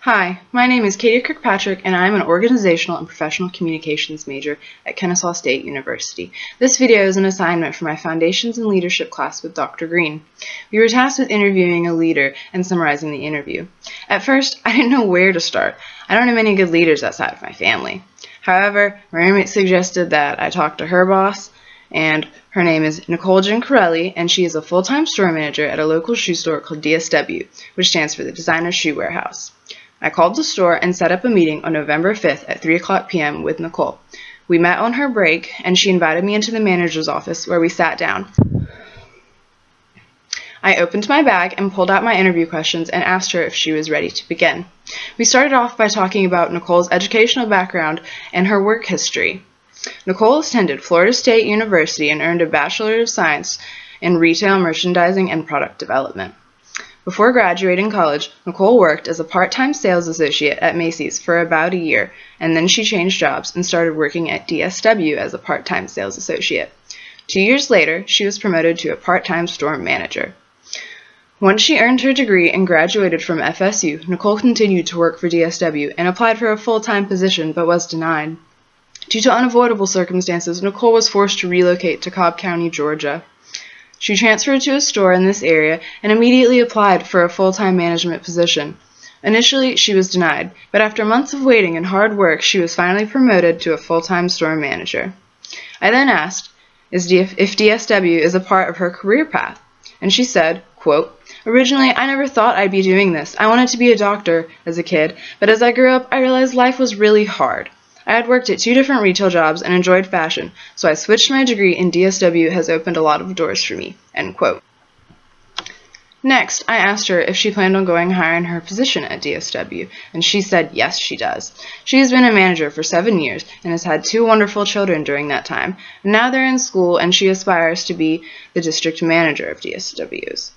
Hi, my name is Katie Kirkpatrick, and I am an Organizational and Professional Communications major at Kennesaw State University. This video is an assignment for my Foundations in Leadership class with Dr. Green. We were tasked with interviewing a leader and summarizing the interview. At first, I didn't know where to start. I don't have many good leaders outside of my family. However, my roommate suggested that I talk to her boss, and her name is Nicole Gincarelli, and she is a full-time store manager at a local shoe store called DSW, which stands for the Designer Shoe Warehouse. I called the store and set up a meeting on November 5th at 3 p.m. with Nicole. We met on her break, and she invited me into the manager's office where we sat down. I opened my bag and pulled out my interview questions and asked her if she was ready to begin. We started off by talking about Nicole's educational background and her work history. Nicole attended Florida State University and earned a Bachelor of Science in Retail Merchandising and Product Development. Before graduating college, Nicole worked as a part-time sales associate at Macy's for about a year, and then she changed jobs and started working at DSW as a part-time sales associate. 2 years later, she was promoted to a part-time store manager. Once she earned her degree and graduated from FSU, Nicole continued to work for DSW and applied for a full-time position but was denied. Due to unavoidable circumstances, Nicole was forced to relocate to Cobb County, Georgia. She transferred to a store in this area and immediately applied for a full-time management position. Initially, she was denied, but after months of waiting and hard work, she was finally promoted to a full-time store manager. I then asked if DSW is a part of her career path, and she said, quote, "Originally, I never thought I'd be doing this. I wanted to be a doctor as a kid, but as I grew up, I realized life was really hard. I had worked at 2 different retail jobs and enjoyed fashion, so I switched my degree, and DSW has opened a lot of doors for me." End quote. Next, I asked her if she planned on going higher in her position at DSW, and she said yes, she does. She has been a manager for 7 years and has had 2 wonderful children during that time. Now they're in school, and she aspires to be the district manager of DSW's.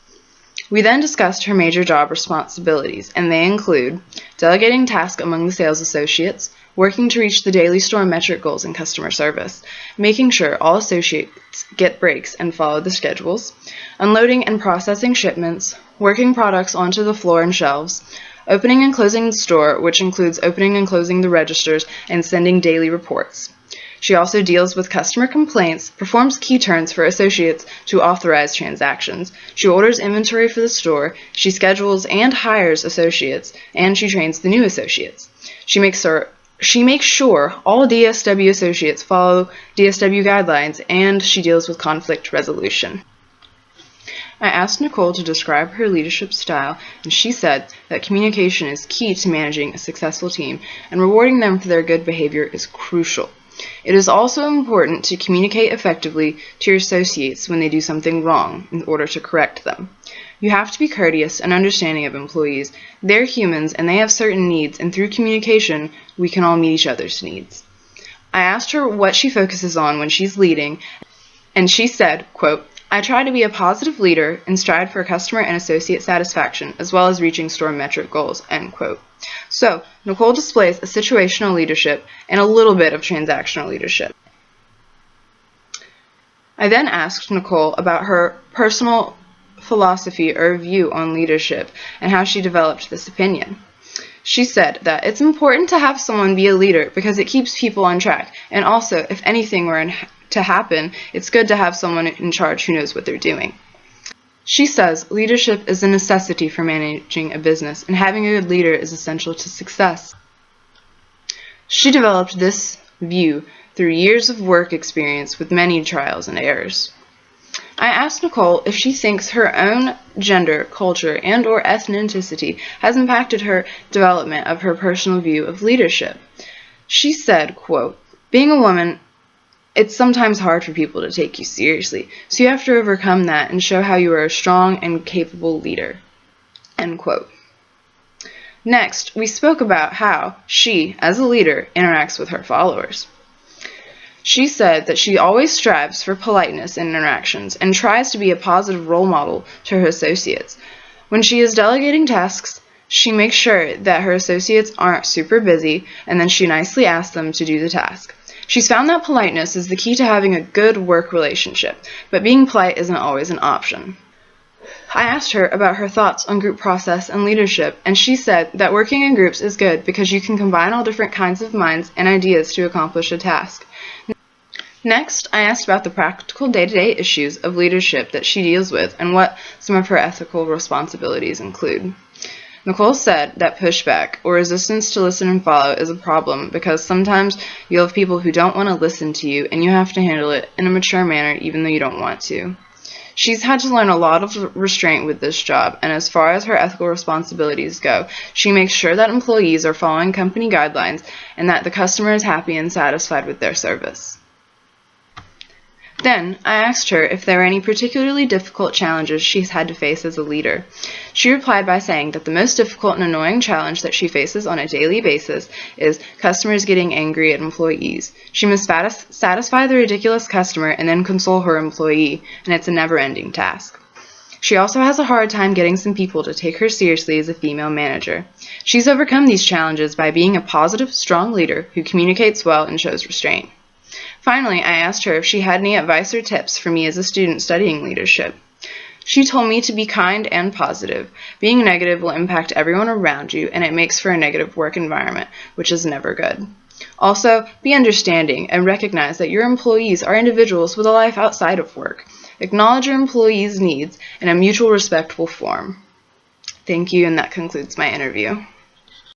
We then discussed her major job responsibilities, and they include delegating tasks among the sales associates, working to reach the daily store metric goals in customer service, making sure all associates get breaks and follow the schedules, unloading and processing shipments, working products onto the floor and shelves, opening and closing the store, which includes opening and closing the registers, and sending daily reports. She also deals with customer complaints, performs key turns for associates to authorize transactions. She orders inventory for the store, she schedules and hires associates, and she trains the new associates. She makes sure all DSW associates follow DSW guidelines, and she deals with conflict resolution. I asked Nicole to describe her leadership style, and she said that communication is key to managing a successful team, and rewarding them for their good behavior is crucial. It is also important to communicate effectively to your associates when they do something wrong in order to correct them. You have to be courteous and understanding of employees. They're humans and they have certain needs, and through communication, we can all meet each other's needs. I asked her what she focuses on when she's leading, and she said, quote, "I try to be a positive leader and strive for customer and associate satisfaction, as well as reaching store metric goals," end quote. So, Nicole displays a situational leadership and a little bit of transactional leadership. I then asked Nicole about her personal philosophy or view on leadership and how she developed this opinion. She said that it's important to have someone be a leader because it keeps people on track, and also, if anything were to happen, it's good to have someone in charge who knows what they're doing. She says leadership is a necessity for managing a business, and having a good leader is essential to success. She developed this view through years of work experience with many trials and errors. I asked Nicole if she thinks her own gender, culture, and/or ethnicity has impacted her development of her personal view of leadership. She said, quote, "Being a woman, it's sometimes hard for people to take you seriously, so you have to overcome that and show how you are a strong and capable leader," end quote. Next, we spoke about how she, as a leader, interacts with her followers. She said that she always strives for politeness in interactions and tries to be a positive role model to her associates. When she is delegating tasks, she makes sure that her associates aren't super busy, and then she nicely asks them to do the task. She's found that politeness is the key to having a good work relationship, but being polite isn't always an option. I asked her about her thoughts on group process and leadership, and she said that working in groups is good because you can combine all different kinds of minds and ideas to accomplish a task. Next, I asked about the practical day-to-day issues of leadership that she deals with and what some of her ethical responsibilities include. Nicole said that pushback, or resistance to listen and follow, is a problem because sometimes you'll have people who don't want to listen to you and you have to handle it in a mature manner even though you don't want to. She's had to learn a lot of restraint with this job, and as far as her ethical responsibilities go, she makes sure that employees are following company guidelines and that the customer is happy and satisfied with their service. Then, I asked her if there were any particularly difficult challenges she's had to face as a leader. She replied by saying that the most difficult and annoying challenge that she faces on a daily basis is customers getting angry at employees. She must satisfy the ridiculous customer and then console her employee, and it's a never-ending task. She also has a hard time getting some people to take her seriously as a female manager. She's overcome these challenges by being a positive, strong leader who communicates well and shows restraint. Finally, I asked her if she had any advice or tips for me as a student studying leadership. She told me to be kind and positive. Being negative will impact everyone around you, and it makes for a negative work environment, which is never good. Also, be understanding and recognize that your employees are individuals with a life outside of work. Acknowledge your employees' needs in a mutual respectful form. Thank you, and that concludes my interview.